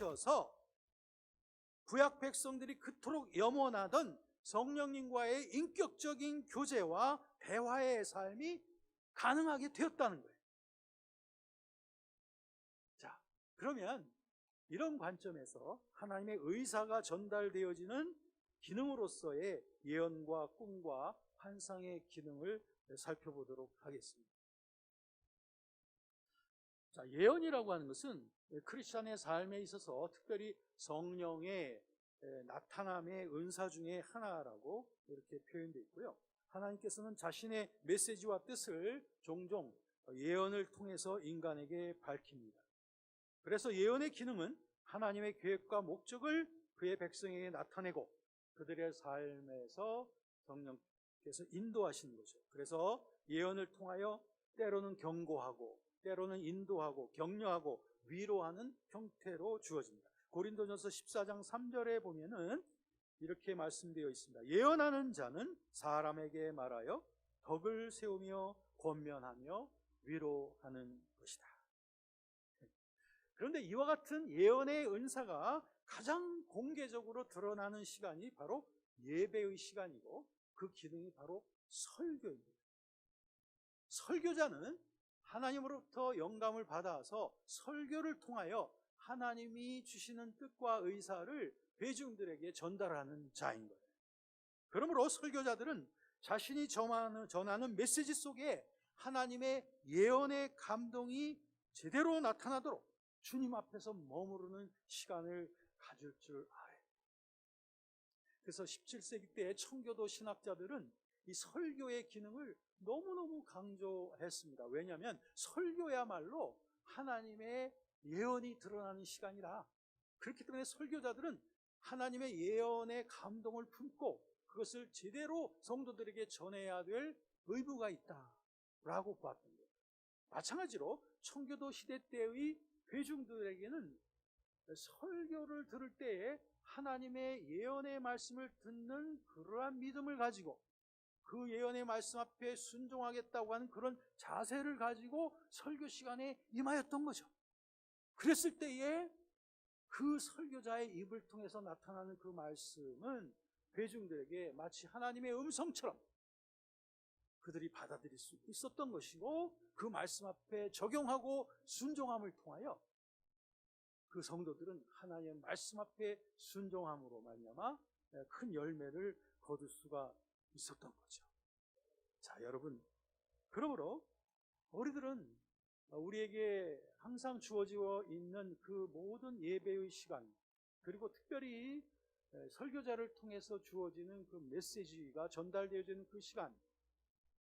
하셔서 구약 백성들이 그토록 염원하던 성령님과의 인격적인 교제와 대화의 삶이 가능하게 되었다는 거예요. 자, 그러면 이런 관점에서 하나님의 의사가 전달되어지는 기능으로서의 예언과 꿈과 환상의 기능을 살펴보도록 하겠습니다. 자, 예언이라고 하는 것은 크리스찬의 삶에 있어서 특별히 성령의 나타남의 은사 중에 하나라고 이렇게 표현되어 있고요. 하나님께서는 자신의 메시지와 뜻을 종종 예언을 통해서 인간에게 밝힙니다. 그래서 예언의 기능은 하나님의 계획과 목적을 그의 백성에게 나타내고 그들의 삶에서 성령께서 인도하시는 거죠. 그래서 예언을 통하여 때로는 경고하고 때로는 인도하고 격려하고 위로하는 형태로 주어집니다. 고린도전서 14장 3절에 보면은 이렇게 말씀되어 있습니다. 예언하는 자는 사람에게 말하여 덕을 세우며 권면하며 위로하는 것이다. 그런데 이와 같은 예언의 은사가 가장 공개적으로 드러나는 시간이 바로 예배의 시간이고 그 기능이 바로 설교입니다. 설교자는 하나님으로부터 영감을 받아서 설교를 통하여 하나님이 주시는 뜻과 의사를 대중들에게 전달하는 자인 거예요. 그러므로 설교자들은 자신이 전하는 메시지 속에 하나님의 예언의 감동이 제대로 나타나도록 주님 앞에서 머무르는 시간을 가질 줄 알아요. 그래서 17세기 때의 청교도 신학자들은 이 설교의 기능을 너무너무 강조했습니다. 왜냐하면 설교야말로 하나님의 예언이 드러나는 시간이라. 그렇기 때문에 설교자들은 하나님의 예언의 감동을 품고 그것을 제대로 성도들에게 전해야 될 의무가 있다라고 보았던 거예요. 마찬가지로 청교도 시대 때의 회중들에게는 설교를 들을 때에 하나님의 예언의 말씀을 듣는 그러한 믿음을 가지고 그 예언의 말씀 앞에 순종하겠다고 하는 그런 자세를 가지고 설교 시간에 임하였던 거죠. 그랬을 때에 그 설교자의 입을 통해서 나타나는 그 말씀은 회중들에게 마치 하나님의 음성처럼 그들이 받아들일 수 있었던 것이고 그 말씀 앞에 적용하고 순종함을 통하여 그 성도들은 하나님의 말씀 앞에 순종함으로 말미암아 큰 열매를 거둘 수가 있었던 거죠. 자, 여러분, 그러므로 우리에게 항상 주어지어 있는 그 모든 예배의 시간, 그리고 특별히 설교자를 통해서 주어지는 그 메시지가 전달되어지는 그 시간,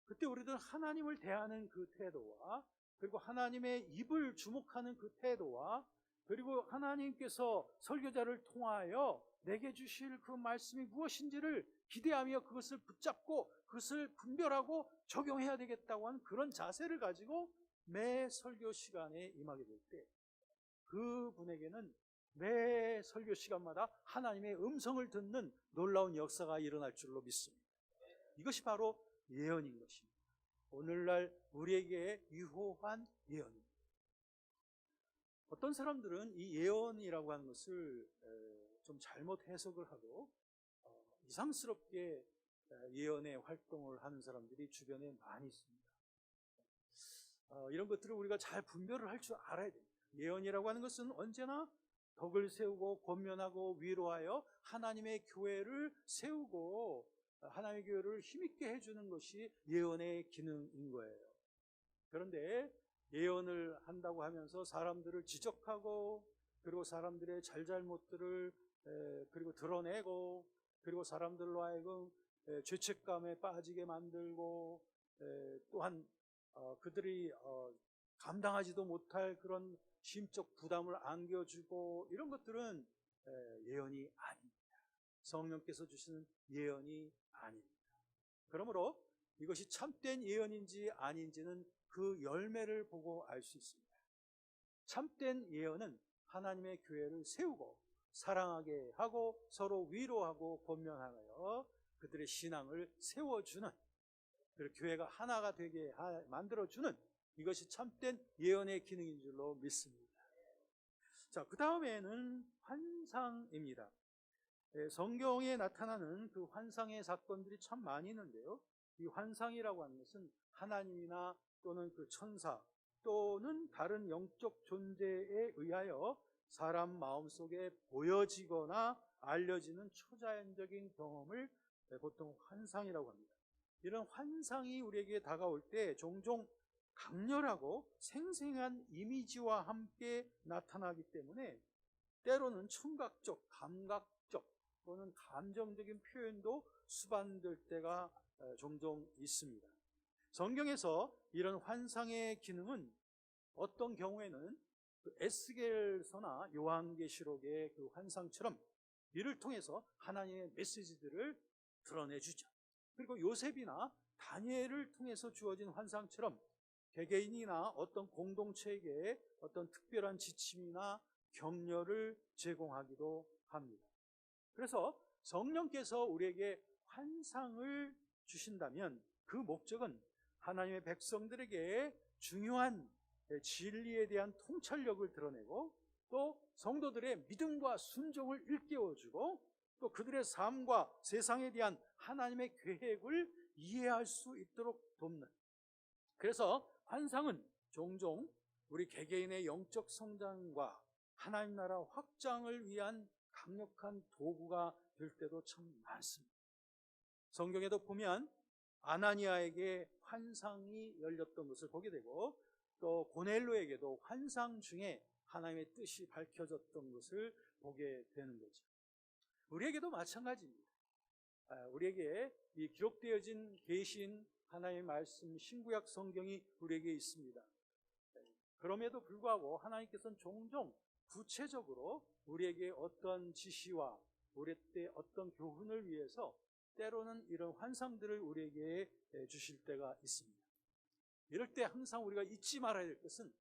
그때 우리들은 하나님을 대하는 그 태도와 그리고 하나님의 입을 주목하는 그 태도와 그리고 하나님께서 설교자를 통하여 내게 주실 그 말씀이 무엇인지를 기대하며 그것을 붙잡고 그것을 분별하고 적용해야 되겠다고 하는 그런 자세를 가지고 매 설교 시간에 임하게 될 때 그분에게는 매 설교 시간마다 하나님의 음성을 듣는 놀라운 역사가 일어날 줄로 믿습니다. 이것이 바로 예언인 것입니다. 오늘날 우리에게 유효한 예언입니다. 어떤 사람들은 이 예언이라고 하는 것을 좀 잘못 해석을 하고 이상스럽게 예언의 활동을 하는 사람들이 주변에 많이 있습니다. 이런 것들을 우리가 잘 분별을 할 줄 알아야 됩니다. 예언이라고 하는 것은 언제나 덕을 세우고 권면하고 위로하여 하나님의 교회를 세우고 하나님의 교회를 힘있게 해주는 것이 예언의 기능인 거예요. 그런데 예언을 한다고 하면서 사람들을 지적하고 그리고 사람들의 잘잘못들을 그리고 드러내고 그리고 사람들로 하여금 죄책감에 빠지게 만들고 또한 그들이 감당하지도 못할 그런 심적 부담을 안겨주고 이런 것들은 예언이 아닙니다. 성령께서 주시는 예언이 아닙니다. 그러므로 이것이 참된 예언인지 아닌지는 그 열매를 보고 알 수 있습니다. 참된 예언은 하나님의 교회를 세우고 사랑하게 하고 서로 위로하고 권면하여 그들의 신앙을 세워주는 그리고 교회가 하나가 되게 만들어주는 이것이 참된 예언의 기능인 줄로 믿습니다. 자, 그 다음에는 환상입니다. 성경에 나타나는 그 환상의 사건들이 참 많이 있는데요. 이 환상이라고 하는 것은 하나님이나 또는 그 천사 또는 다른 영적 존재에 의하여 사람 마음속에 보여지거나 알려지는 초자연적인 경험을 보통 환상이라고 합니다. 이런 환상이 우리에게 다가올 때 종종 강렬하고 생생한 이미지와 함께 나타나기 때문에 때로는 청각적, 감각적 또는 감정적인 표현도 수반될 때가 종종 있습니다. 성경에서 이런 환상의 기능은 어떤 경우에는 그 에스겔서나 요한계시록의 그 환상처럼 이를 통해서 하나님의 메시지들을 드러내주죠. 그리고 요셉이나 다니엘을 통해서 주어진 환상처럼 개개인이나 어떤 공동체에게 어떤 특별한 지침이나 격려를 제공하기도 합니다. 그래서 성령께서 우리에게 환상을 주신다면 그 목적은 하나님의 백성들에게 중요한 진리에 대한 통찰력을 드러내고 또 성도들의 믿음과 순종을 일깨워주고 또 그들의 삶과 세상에 대한 하나님의 계획을 이해할 수 있도록 돕는, 그래서 환상은 종종 우리 개개인의 영적 성장과 하나님 나라 확장을 위한 강력한 도구가 될 때도 참 많습니다. 성경에도 보면 아나니아에게 환상이 열렸던 것을 보게 되고 또 고넬료에게도 환상 중에 하나님의 뜻이 밝혀졌던 것을 보게 되는 거죠. 우리에게도 마찬가지입니다. 우리에게 이 기록되어진 계신 하나님의 말씀 신구약 성경이 우리에게 있습니다. 그럼에도 불구하고 하나님께서는 종종 구체적으로 우리에게 어떤 지시와 우리 때 어떤 교훈을 위해서 때로는 이런 환상들을 우리에게 주실 때가 있습니다. 이럴 때 항상 우리가 잊지 말아야 될 것은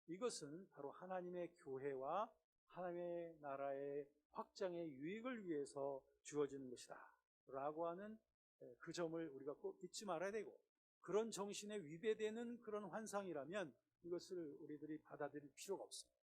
이것은 바로 하나님의 교회와 하나님의 나라의 확장의 유익을 위해서 주어지는 것이다 라고 하는 그 점을 우리가 꼭 잊지 말아야 되고, 그런 정신에 위배되는 그런 환상이라면 이것을 우리들이 받아들일 필요가 없습니다.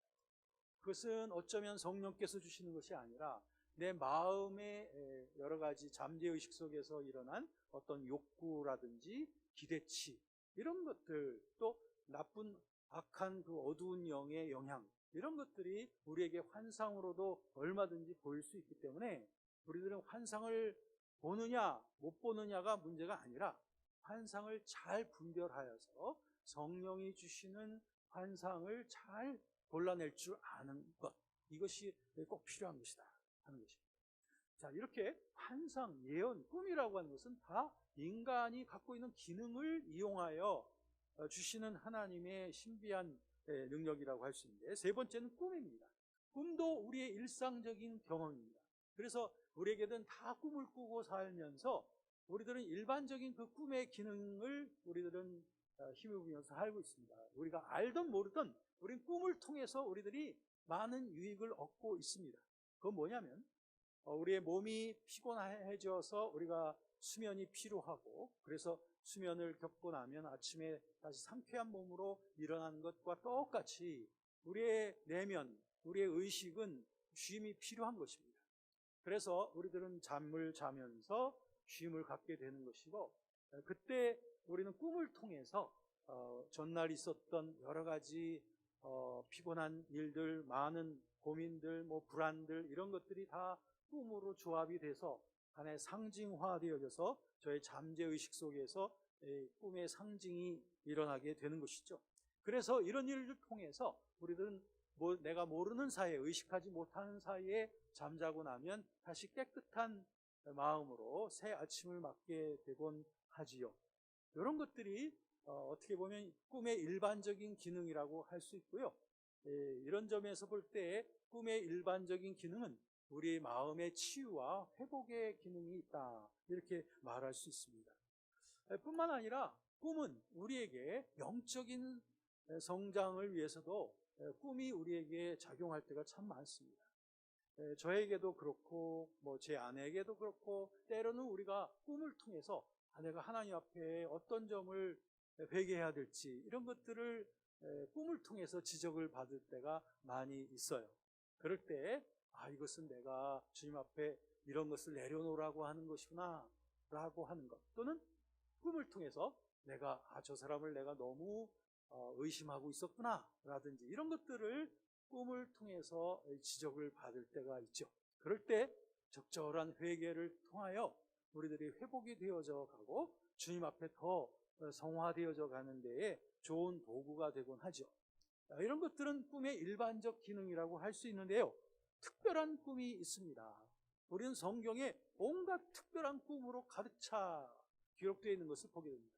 그것은 어쩌면 성령께서 주시는 것이 아니라 내 마음의 여러 가지 잠재의식 속에서 일어난 어떤 욕구라든지 기대치, 이런 것들, 또 나쁜 악한 그 어두운 영의 영향, 이런 것들이 우리에게 환상으로도 얼마든지 보일 수 있기 때문에 우리들은 환상을 보느냐 못 보느냐가 문제가 아니라 환상을 잘 분별하여서 성령이 주시는 환상을 잘 골라낼 줄 아는 것, 이것이 꼭 필요한 것이다 하는 것입니다. 자, 이렇게 환상, 예언, 꿈이라고 하는 것은 다 인간이 갖고 있는 기능을 이용하여 주시는 하나님의 신비한 능력이라고 할 수 있는데, 세 번째는 꿈입니다. 꿈도 우리의 일상적인 경험입니다. 그래서 우리에게는 다 꿈을 꾸고 살면서 우리들은 일반적인 그 꿈의 기능을 우리들은 힘입으면서 살고 있습니다. 우리가 알든 모르든 우리는 꿈을 통해서 우리들이 많은 유익을 얻고 있습니다. 그건 뭐냐면 우리의 몸이 피곤해져서 우리가 수면이 필요하고, 그래서 수면을 겪고 나면 아침에 다시 상쾌한 몸으로 일어나는 것과 똑같이 우리의 내면, 우리의 의식은 쉼이 필요한 것입니다. 그래서 우리들은 잠을 자면서 쉼을 갖게 되는 것이고, 그때 우리는 꿈을 통해서 전날 있었던 여러 가지 피곤한 일들, 많은 고민들, 불안들, 이런 것들이 다 꿈으로 조합이 돼서 하나의 상징화되어져서 저의 잠재의식 속에서 꿈의 상징이 일어나게 되는 것이죠. 그래서 이런 일을 통해서 우리들은 내가 모르는 사이에, 의식하지 못하는 사이에 잠자고 나면 다시 깨끗한 마음으로 새 아침을 맞게 되곤 하지요. 이런 것들이 어떻게 보면 꿈의 일반적인 기능이라고 할 수 있고요. 이런 점에서 볼 때 꿈의 일반적인 기능은 우리 마음의 치유와 회복의 기능이 있다, 이렇게 말할 수 있습니다. 뿐만 아니라 꿈은 우리에게 영적인 성장을 위해서도 꿈이 우리에게 작용할 때가 참 많습니다. 저에게도 그렇고 제 아내에게도 그렇고, 때로는 우리가 꿈을 통해서 내가 하나님 앞에 어떤 점을 회개해야 될지, 이런 것들을 꿈을 통해서 지적을 받을 때가 많이 있어요. 그럴 때 이것은 내가 주님 앞에 이런 것을 내려놓으라고 하는 것이구나 라고 하는 것, 또는 꿈을 통해서 내가 저 사람을 내가 너무 의심하고 있었구나 라든지 이런 것들을 꿈을 통해서 지적을 받을 때가 있죠. 그럴 때 적절한 회개를 통하여 우리들이 회복이 되어져 가고 주님 앞에 더 성화되어져 가는 데에 좋은 도구가 되곤 하죠. 이런 것들은 꿈의 일반적 기능이라고 할 수 있는데요, 특별한 꿈이 있습니다. 우리는 성경에 온갖 특별한 꿈으로 가득 차 기록되어 있는 것을 보게 됩니다.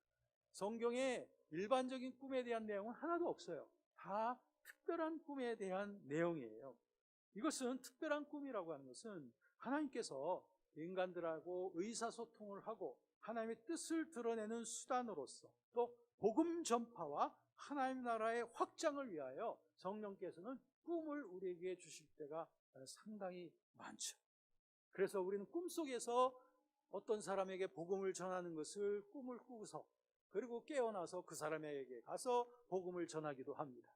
성경에 일반적인 꿈에 대한 내용은 하나도 없어요. 다 특별한 꿈에 대한 내용이에요. 이것은 특별한 꿈이라고 하는 것은 하나님께서 인간들하고 의사소통을 하고 하나님의 뜻을 드러내는 수단으로서, 또 복음 전파와 하나님 나라의 확장을 위하여 성령께서는 꿈을 우리에게 주실 때가 상당히 많죠. 그래서 우리는 꿈속에서 어떤 사람에게 복음을 전하는 것을 꿈을 꾸고서, 그리고 깨어나서 그 사람에게 가서 복음을 전하기도 합니다.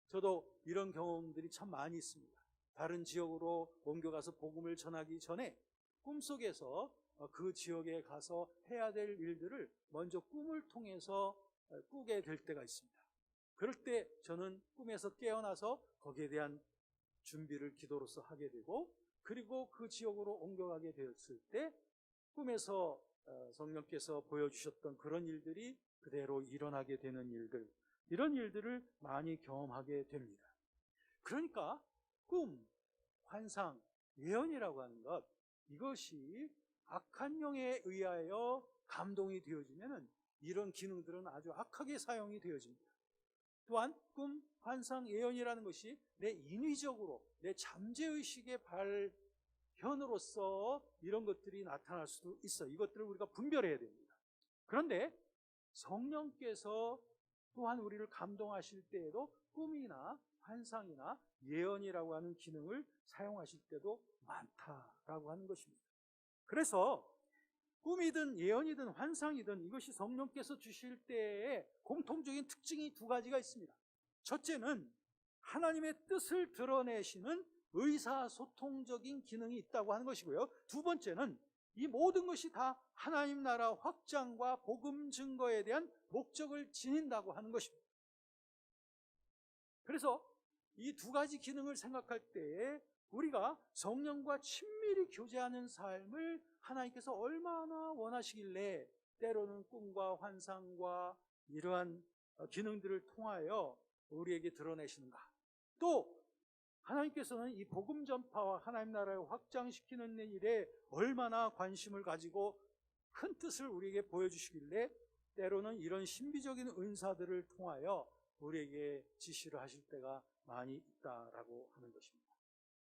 저도 이런 경험들이 참 많이 있습니다. 다른 지역으로 옮겨가서 복음을 전하기 전에 꿈속에서 그 지역에 가서 해야 될 일들을 먼저 꿈을 통해서 꾸게 될 때가 있습니다. 그럴 때 저는 꿈에서 깨어나서 거기에 대한 준비를 기도로서 하게 되고, 그리고 그 지역으로 옮겨가게 되었을 때 꿈에서 성령께서 보여주셨던 그런 일들이 그대로 일어나게 되는 일들, 이런 일들을 많이 경험하게 됩니다. 그러니까 꿈, 환상, 예언이라고 하는 것, 이것이 악한 영에 의하여 감동이 되어지면 이런 기능들은 아주 악하게 사용이 되어집니다. 또한 꿈, 환상, 예언이라는 것이 내 인위적으로 내 잠재의식의 발현으로서 이런 것들이 나타날 수도 있어요. 이것들을 우리가 분별해야 됩니다. 그런데 성령께서 또한 우리를 감동하실 때에도 꿈이나 환상이나 예언이라고 하는 기능을 사용하실 때도 많다라고 하는 것입니다. 그래서 꿈이든 예언이든 환상이든 이것이 성령께서 주실 때에 공통적인 특징이 두 가지가 있습니다. 첫째는 하나님의 뜻을 드러내시는 의사소통적인 기능이 있다고 하는 것이고요, 두 번째는 이 모든 것이 다 하나님 나라 확장과 복음 증거에 대한 목적을 지닌다고 하는 것입니다. 그래서 이 두 가지 기능을 생각할 때에 우리가 성령과 친밀히 교제하는 삶을 하나님께서 얼마나 원하시길래 때로는 꿈과 환상과 이러한 기능들을 통하여 우리에게 드러내시는가, 또 하나님께서는 이 복음 전파와 하나님 나라를 확장시키는 일에 얼마나 관심을 가지고 큰 뜻을 우리에게 보여주시길래 때로는 이런 신비적인 은사들을 통하여 우리에게 지시를 하실 때가 많이 있다라고 하는 것입니다.